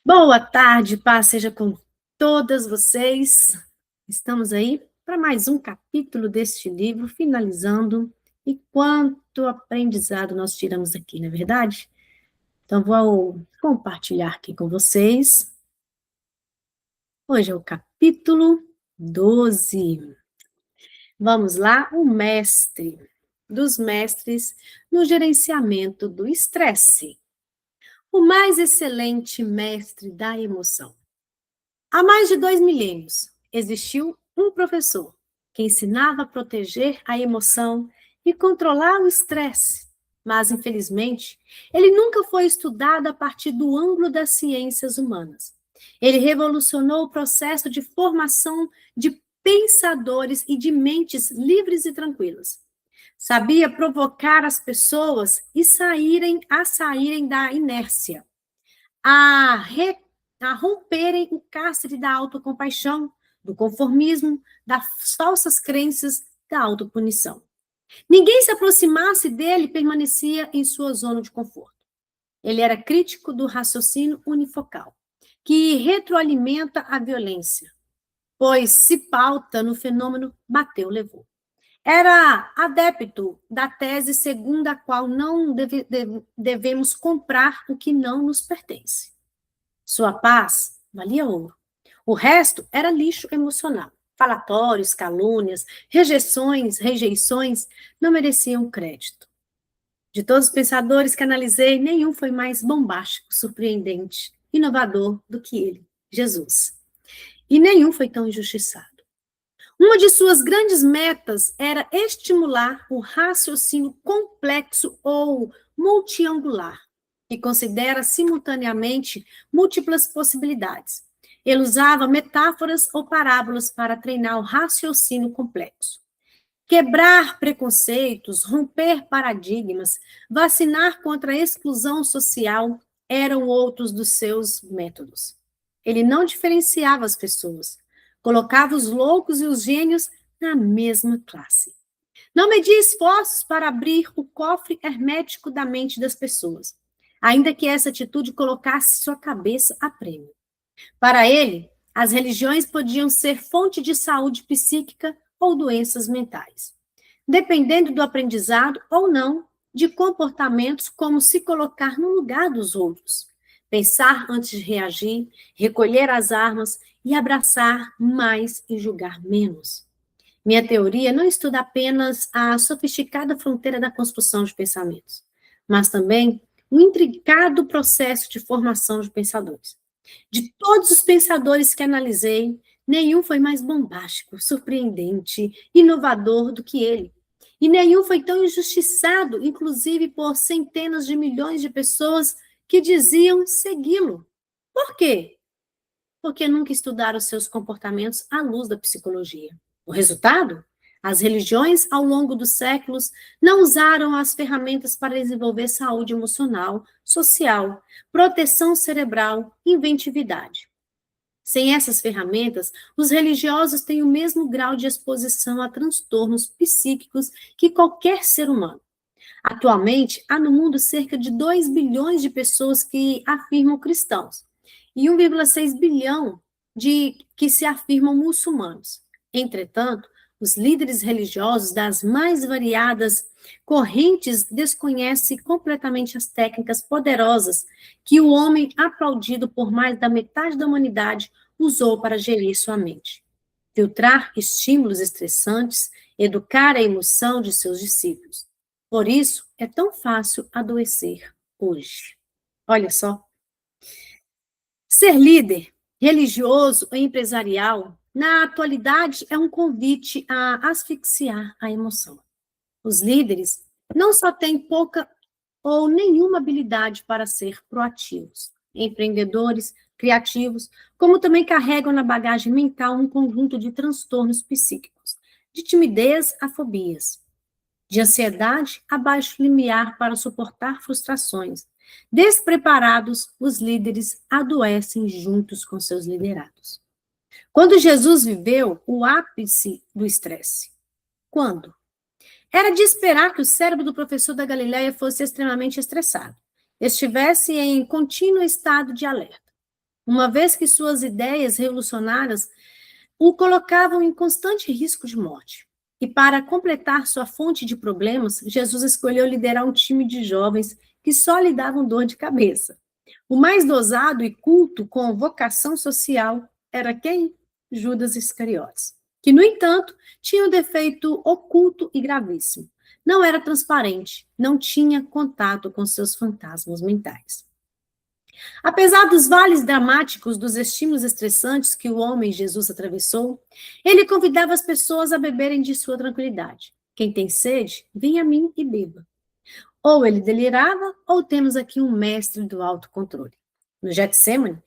Boa tarde, paz seja com todas vocês. Estamos aí para mais um capítulo deste livro, finalizando. E quanto aprendizado nós tiramos aqui, não é verdade? Então, vou compartilhar aqui com vocês. Hoje é o capítulo 12. Vamos lá, o mestre dos mestres no gerenciamento do estresse. O mais excelente mestre da emoção. Há mais de 2 milênios, existiu um professor que ensinava a proteger a emoção e controlar o estresse. Mas, infelizmente, ele nunca foi estudado a partir do ângulo das ciências humanas. Ele revolucionou o processo de formação de pensadores e de mentes livres e tranquilas. Sabia provocar as pessoas a saírem da inércia, a, re, a romperem o cárcere da autocompaixão, do conformismo, das falsas crenças, da autopunição. Ninguém se aproximasse dele permanecia em sua zona de conforto. Ele era crítico do raciocínio unifocal, que retroalimenta a violência, pois se pauta no fenômeno bateu, levou. Era adepto da tese segundo a qual não devemos comprar o que não nos pertence. Sua paz valia ouro. O resto era lixo emocional. Falatórios, calúnias, rejeições não mereciam crédito. De todos os pensadores que analisei, nenhum foi mais bombástico, surpreendente, inovador do que ele, Jesus. E nenhum foi tão injustiçado. Uma de suas grandes metas era estimular o raciocínio complexo ou multiangular, que considera simultaneamente múltiplas possibilidades. Ele usava metáforas ou parábolas para treinar o raciocínio complexo. Quebrar preconceitos, romper paradigmas, vacinar contra a exclusão social eram outros dos seus métodos. Ele não diferenciava as pessoas, colocava os loucos e os gênios na mesma classe. Não media esforços para abrir o cofre hermético da mente das pessoas, ainda que essa atitude colocasse sua cabeça a prêmio. Para ele, as religiões podiam ser fonte de saúde psíquica ou doenças mentais, dependendo do aprendizado ou não de comportamentos como se colocar no lugar dos outros, pensar antes de reagir, recolher as armas e abraçar mais e julgar menos. Minha teoria não estuda apenas a sofisticada fronteira da construção de pensamentos, mas também o intricado processo de formação de pensadores. De todos os pensadores que analisei, nenhum foi mais bombástico, surpreendente, inovador do que ele. E nenhum foi tão injustiçado, inclusive por centenas de milhões de pessoas que diziam segui-lo. Por quê? Porque nunca estudaram seus comportamentos à luz da psicologia. O resultado? As religiões, ao longo dos séculos, não usaram as ferramentas para desenvolver saúde emocional, social, proteção cerebral, inventividade. Sem essas ferramentas, os religiosos têm o mesmo grau de exposição a transtornos psíquicos que qualquer ser humano. Atualmente, há no mundo cerca de 2 bilhões de pessoas que afirmam cristãos e 1,6 bilhão de que se afirmam muçulmanos. Entretanto, os líderes religiosos das mais variadas correntes desconhecem completamente as técnicas poderosas que o homem, aplaudido por mais da metade da humanidade, usou para gerir sua mente. Filtrar estímulos estressantes, educar a emoção de seus discípulos. Por isso, é tão fácil adoecer hoje. Olha só. Ser líder religioso ou empresarial, na atualidade, é um convite a asfixiar a emoção. Os líderes não só têm pouca ou nenhuma habilidade para ser proativos, empreendedores, criativos, como também carregam na bagagem mental um conjunto de transtornos psíquicos, de timidez a fobias, de ansiedade a baixo limiar para suportar frustrações. Despreparados, os líderes adoecem juntos com seus liderados. Quando Jesus viveu o ápice do estresse? Quando? Era de esperar que o cérebro do professor da Galileia fosse extremamente estressado, estivesse em contínuo estado de alerta. uma vez que suas ideias revolucionárias o colocavam em constante risco de morte. E para completar sua fonte de problemas, Jesus escolheu liderar um time de jovens que só lhe davam dor de cabeça. O mais dosado e culto com vocação social era quem? Judas Iscariotes, que, no entanto, tinha um defeito oculto e gravíssimo. Não era transparente, não tinha contato com seus fantasmas mentais. Apesar dos vales dramáticos dos estímulos estressantes que o homem Jesus atravessou, ele convidava as pessoas a beberem de sua tranquilidade. Quem tem sede, venha a mim e beba. Ou ele delirava, ou temos aqui um mestre do autocontrole. No Getsemane,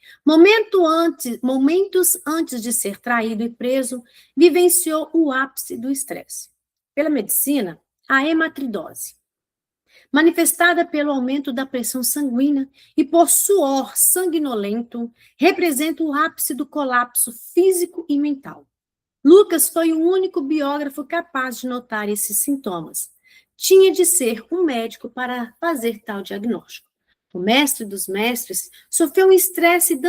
momentos antes de ser traído e preso, vivenciou o ápice do estresse. Pela medicina, a hematridose, manifestada pelo aumento da pressão sanguínea e por suor sanguinolento, representa o ápice do colapso físico e mental. Lucas foi o único biógrafo capaz de notar esses sintomas. Tinha de ser um médico para fazer tal diagnóstico. O mestre dos mestres sofreu um estresse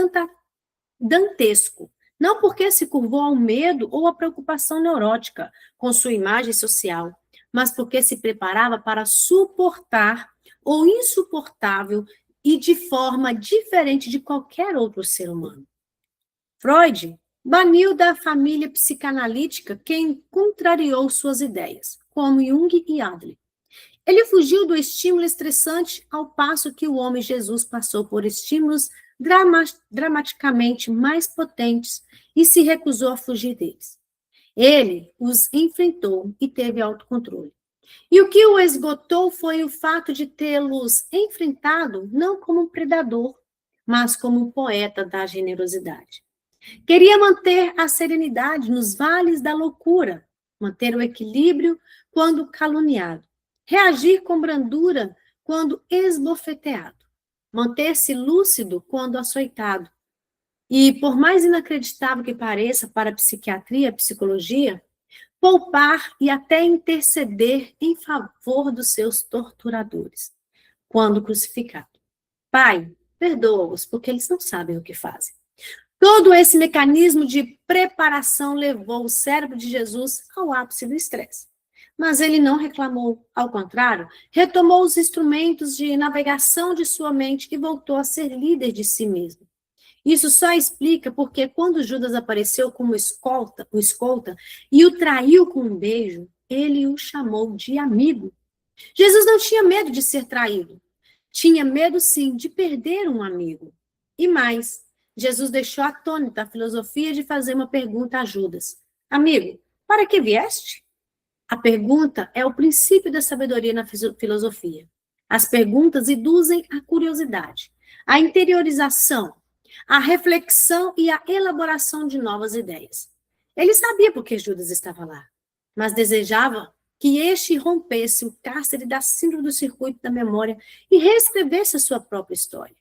dantesco, não porque se curvou ao medo ou à preocupação neurótica com sua imagem social, mas porque se preparava para suportar o insuportável e de forma diferente de qualquer outro ser humano. Freud baniu da família psicanalítica quem contrariou suas ideias, como Jung e Adler. Ele fugiu do estímulo estressante ao passo que o homem Jesus passou por estímulos dramaticamente mais potentes e se recusou a fugir deles. Ele os enfrentou e teve autocontrole. E o que o esgotou foi o fato de tê-los enfrentado não como um predador, mas como um poeta da generosidade. Queria manter a serenidade nos vales da loucura, manter o equilíbrio quando caluniado, reagir com brandura quando esbofeteado, manter-se lúcido quando açoitado. E, por mais inacreditável que pareça para a psiquiatria e a psicologia, poupar e até interceder em favor dos seus torturadores, quando crucificado. Pai, perdoa-os, porque eles não sabem o que fazem. Todo esse mecanismo de preparação levou o cérebro de Jesus ao ápice do estresse. Mas ele não reclamou, ao contrário, retomou os instrumentos de navegação de sua mente e voltou a ser líder de si mesmo. Isso só explica porque quando Judas apareceu como o escolta e o traiu com um beijo, ele o chamou de amigo. Jesus não tinha medo de ser traído. Tinha medo, sim, de perder um amigo. E mais, Jesus deixou atônita a filosofia de fazer uma pergunta a Judas. Amigo, para que vieste? A pergunta é o princípio da sabedoria na filosofia. As perguntas induzem a curiosidade, a interiorização, a reflexão e a elaboração de novas ideias. Ele sabia por que Judas estava lá, mas desejava que este rompesse o cárcere da síndrome do circuito da memória e reescrevesse a sua própria história.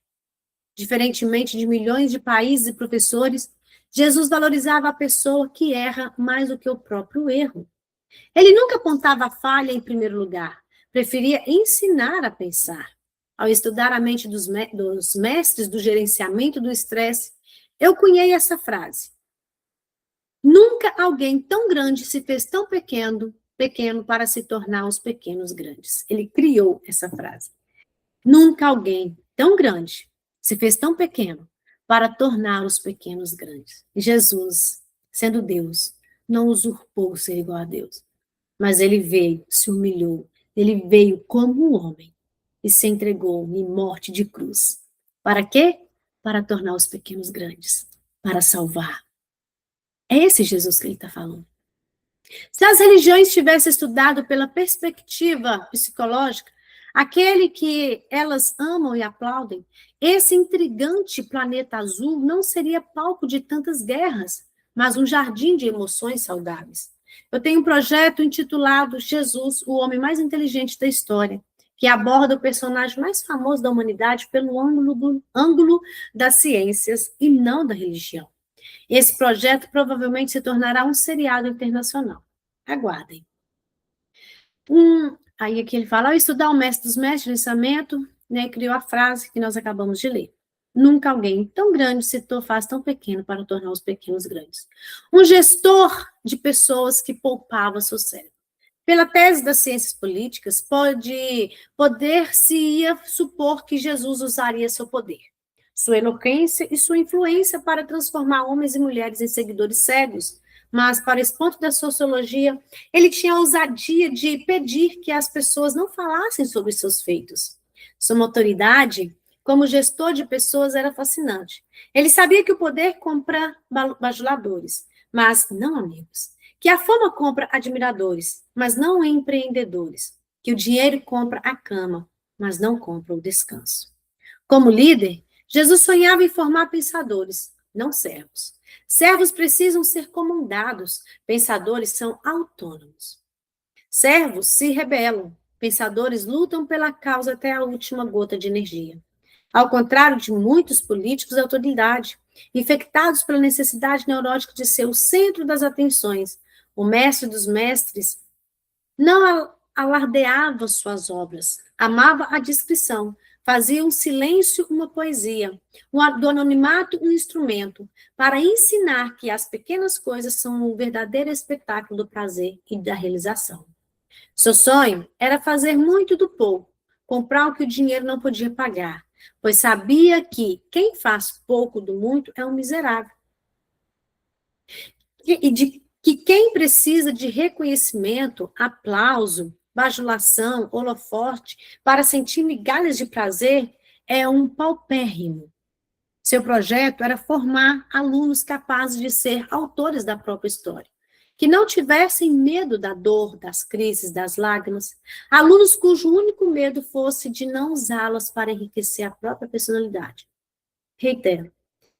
Diferentemente de milhões de países e professores, Jesus valorizava a pessoa que erra mais do que o próprio erro. Ele nunca apontava a falha em primeiro lugar, preferia ensinar a pensar. Ao estudar a mente dos mestres do gerenciamento do estresse, eu cunhei essa frase. Nunca alguém tão grande se fez tão pequeno para se tornar os pequenos grandes. Ele criou essa frase. Nunca alguém tão grande se fez tão pequeno para tornar os pequenos grandes. E Jesus, sendo Deus, não usurpou ser igual a Deus, mas ele veio, se humilhou, ele veio como um homem e se entregou em morte de cruz. Para quê? Para tornar os pequenos grandes, para salvar. É esse Jesus que ele está falando. Se as religiões tivessem estudado pela perspectiva psicológica, aquele que elas amam e aplaudem, esse intrigante planeta azul não seria palco de tantas guerras, mas um jardim de emoções saudáveis. Eu tenho um projeto intitulado Jesus, o homem mais inteligente da história, que aborda o personagem mais famoso da humanidade pelo ângulo das ciências e não da religião. Esse projeto provavelmente se tornará um seriado internacional. Aguardem. Aí aqui ele fala, ao estudar o mestre dos mestres, pensamento, né, criou a frase que nós acabamos de ler. Nunca alguém tão grande faz tão pequeno para tornar os pequenos grandes. Um gestor de pessoas que poupava seu cérebro. Pela tese das ciências políticas, poder-se-ia supor que Jesus usaria seu poder, sua eloquência e sua influência para transformar homens e mulheres em seguidores cegos. Mas, para espanto da sociologia, ele tinha a ousadia de pedir que as pessoas não falassem sobre seus feitos. Sua autoridade como gestor de pessoas era fascinante. Ele sabia que o poder compra bajuladores, mas não amigos. Que a fama compra admiradores, mas não empreendedores. Que o dinheiro compra a cama, mas não compra o descanso. Como líder, Jesus sonhava em formar pensadores, não servos. Servos precisam ser comandados, pensadores são autônomos. Servos se rebelam, pensadores lutam pela causa até a última gota de energia. Ao contrário de muitos políticos de autoridade, infectados pela necessidade neurótica de ser o centro das atenções, o mestre dos mestres não alardeava suas obras, amava a discrição, fazia um silêncio uma poesia, do anonimato um instrumento, para ensinar que as pequenas coisas são o verdadeiro espetáculo do prazer e da realização. Seu sonho era fazer muito do pouco, comprar o que o dinheiro não podia pagar, pois sabia que quem faz pouco do muito é um miserável. E de que quem precisa de reconhecimento, aplauso, bajulação, holofote, para sentir migalhas de prazer, é um paupérrimo. Seu projeto era formar alunos capazes de ser autores da própria história, que não tivessem medo da dor, das crises, das lágrimas, alunos cujo único medo fosse de não usá-las para enriquecer a própria personalidade. Reitero,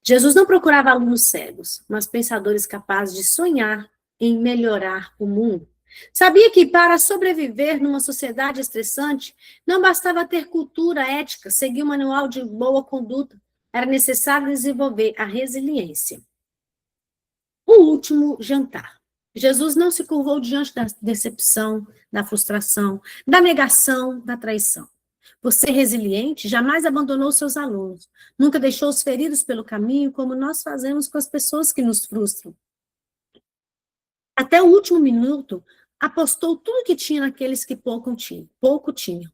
Jesus não procurava alunos cegos, mas pensadores capazes de sonhar em melhorar o mundo. Sabia que para sobreviver numa sociedade estressante, não bastava ter cultura ética, seguir um manual de boa conduta, era necessário desenvolver a resiliência. O último jantar. Jesus não se curvou diante da decepção, da frustração, da negação, da traição. Por ser resiliente, jamais abandonou seus alunos, nunca deixou os feridos pelo caminho, como nós fazemos com as pessoas que nos frustram. Até o último minuto, apostou tudo que tinha naqueles que pouco tinham.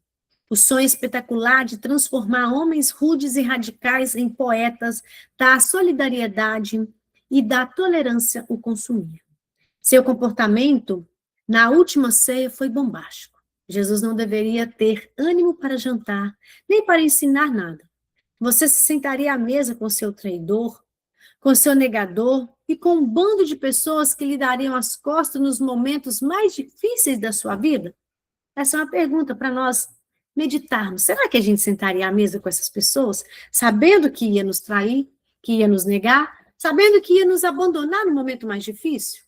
O sonho espetacular de transformar homens rudes e radicais em poetas da solidariedade e da tolerância o consumia. Seu comportamento na última ceia foi bombástico. Jesus não deveria ter ânimo para jantar, nem para ensinar nada. Você se sentaria à mesa com seu traidor, com seu negador e com um bando de pessoas que lhe dariam as costas nos momentos mais difíceis da sua vida? Essa é uma pergunta para nós meditarmos. Será que a gente sentaria à mesa com essas pessoas, sabendo que ia nos trair, que ia nos negar, sabendo que ia nos abandonar no momento mais difícil?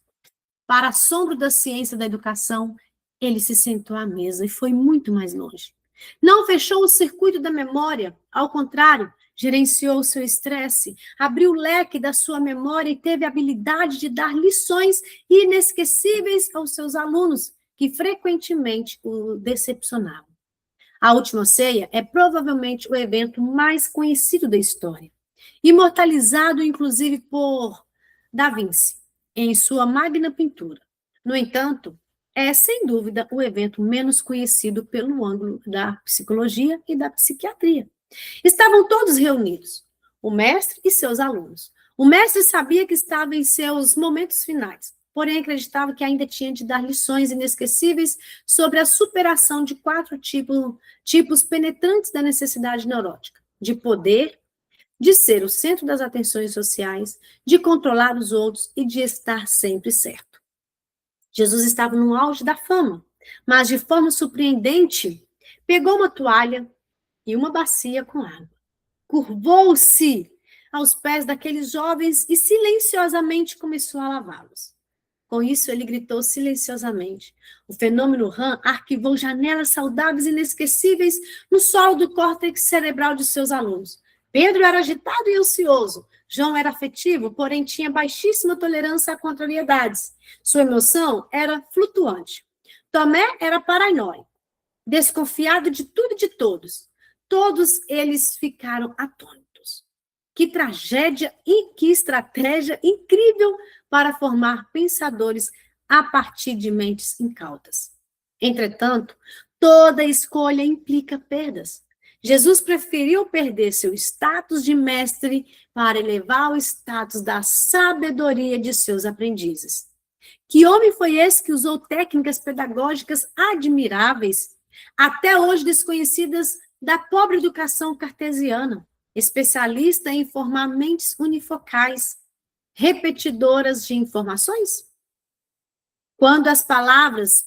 Para assombro da ciência da educação, ele se sentou à mesa e foi muito mais longe. Não fechou o circuito da memória, ao contrário, gerenciou o seu estresse, abriu o leque da sua memória e teve a habilidade de dar lições inesquecíveis aos seus alunos, que frequentemente o decepcionavam. A Última Ceia é provavelmente o evento mais conhecido da história, imortalizado inclusive por Da Vinci, em sua magna pintura. No entanto, é sem dúvida o evento menos conhecido pelo ângulo da psicologia e da psiquiatria. Estavam todos reunidos, o mestre e seus alunos. O mestre sabia que estava em seus momentos finais, porém acreditava que ainda tinha de dar lições inesquecíveis sobre a superação de 4 tipos penetrantes da necessidade neurótica: de poder, de ser o centro das atenções sociais, de controlar os outros e de estar sempre certo. Jesus estava no auge da fama, mas de forma surpreendente, pegou uma toalha e uma bacia com água. Curvou-se aos pés daqueles jovens e silenciosamente começou a lavá-los. Com isso, ele gritou silenciosamente. O fenômeno RAM arquivou janelas saudáveis e inesquecíveis no solo do córtex cerebral de seus alunos. Pedro era agitado e ansioso. João era afetivo, porém tinha baixíssima tolerância a contrariedades. Sua emoção era flutuante. Tomé era paranoico, desconfiado de tudo e de todos. Todos eles ficaram atônitos. Que tragédia e que estratégia incrível para formar pensadores a partir de mentes incautas. Entretanto, toda escolha implica perdas. Jesus preferiu perder seu status de mestre para elevar o status da sabedoria de seus aprendizes. Que homem foi esse que usou técnicas pedagógicas admiráveis, até hoje desconhecidas da pobre educação cartesiana, especialista em formar mentes unifocais, repetidoras de informações? Quando as palavras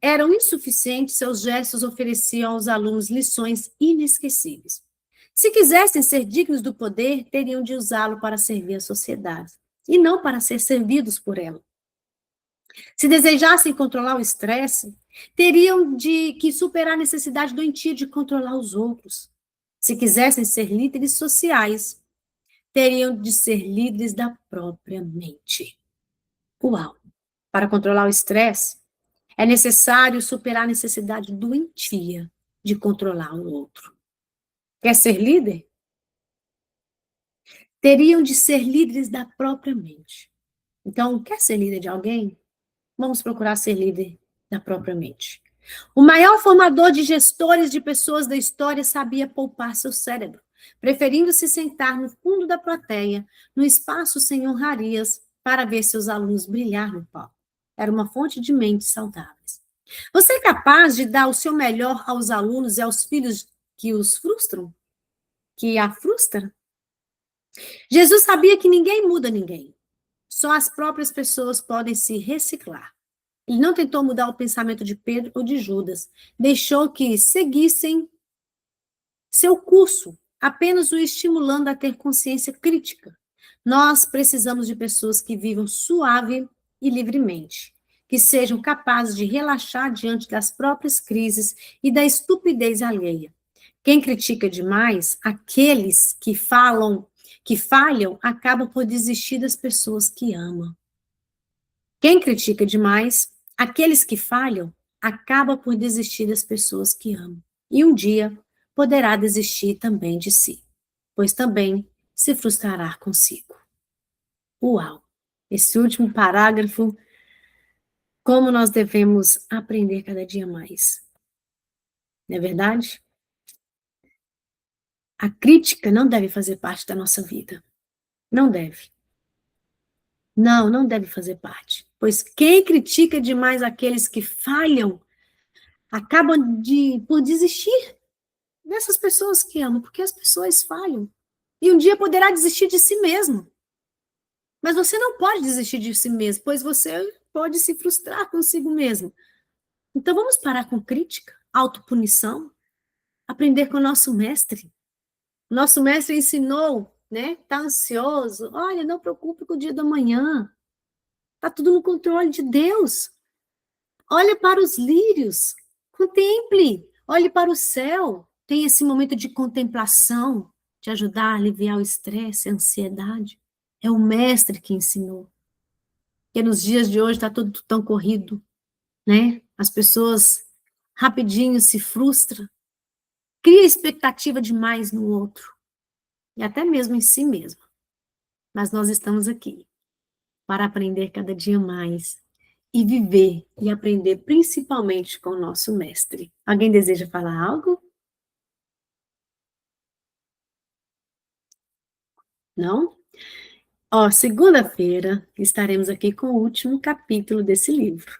eram insuficientes, seus gestos ofereciam aos alunos lições inesquecíveis. Se quisessem ser dignos do poder, teriam de usá-lo para servir a sociedade, e não para ser servidos por ela. Se desejassem controlar o estresse, teriam de que superar a necessidade doentia de controlar os outros. Se quisessem ser líderes sociais, teriam de ser líderes da própria mente. Uau! Para controlar o estresse, é necessário superar a necessidade doentia de controlar o outro. Quer ser líder? Teriam de ser líderes da própria mente. Então, quer ser líder de alguém? Vamos procurar ser líder da própria mente. O maior formador de gestores de pessoas da história sabia poupar seu cérebro, preferindo se sentar no fundo da plateia, no espaço sem honrarias, para ver seus alunos brilhar no palco. Era uma fonte de mentes saudáveis. Você é capaz de dar o seu melhor aos alunos e aos filhos que os frustram? Que a frustram? Jesus sabia que ninguém muda ninguém. Só as próprias pessoas podem se reciclar. Ele não tentou mudar o pensamento de Pedro ou de Judas. Deixou que seguissem seu curso, apenas o estimulando a ter consciência crítica. Nós precisamos de pessoas que vivam suave e livremente, que sejam capazes de relaxar diante das próprias crises e da estupidez alheia. Quem critica demais, aqueles que falham, acabam por desistir das pessoas que amam. Quem critica demais, aqueles que falham, acaba por desistir das pessoas que amam. E um dia poderá desistir também de si, pois também se frustrará consigo. Uau! Esse último parágrafo, como nós devemos aprender cada dia mais. Não é verdade? A crítica não deve fazer parte da nossa vida. Não deve. Não, não deve fazer parte. Pois quem critica demais aqueles que falham, acabam por desistir dessas pessoas que amam, porque as pessoas falham. E um dia poderá desistir de si mesmo. Mas você não pode desistir de si mesmo, pois você pode se frustrar consigo mesmo. Então vamos parar com crítica, autopunição, aprender com o nosso mestre. Nosso mestre ensinou, né? Tá ansioso? Olha, não preocupe com o dia da manhã. Tá tudo no controle de Deus. Olhe para os lírios, contemple, olhe para o céu. Tem esse momento de contemplação, de ajudar a aliviar o estresse, a ansiedade. É o mestre que ensinou. Porque nos dias de hoje está tudo tão corrido, né? As pessoas rapidinho se frustram, cria expectativa demais no outro, e até mesmo em si mesmo. Mas nós estamos aqui para aprender cada dia mais e viver e aprender principalmente com o nosso mestre. Alguém deseja falar algo? Não? Ó, segunda-feira estaremos aqui com o último capítulo desse livro.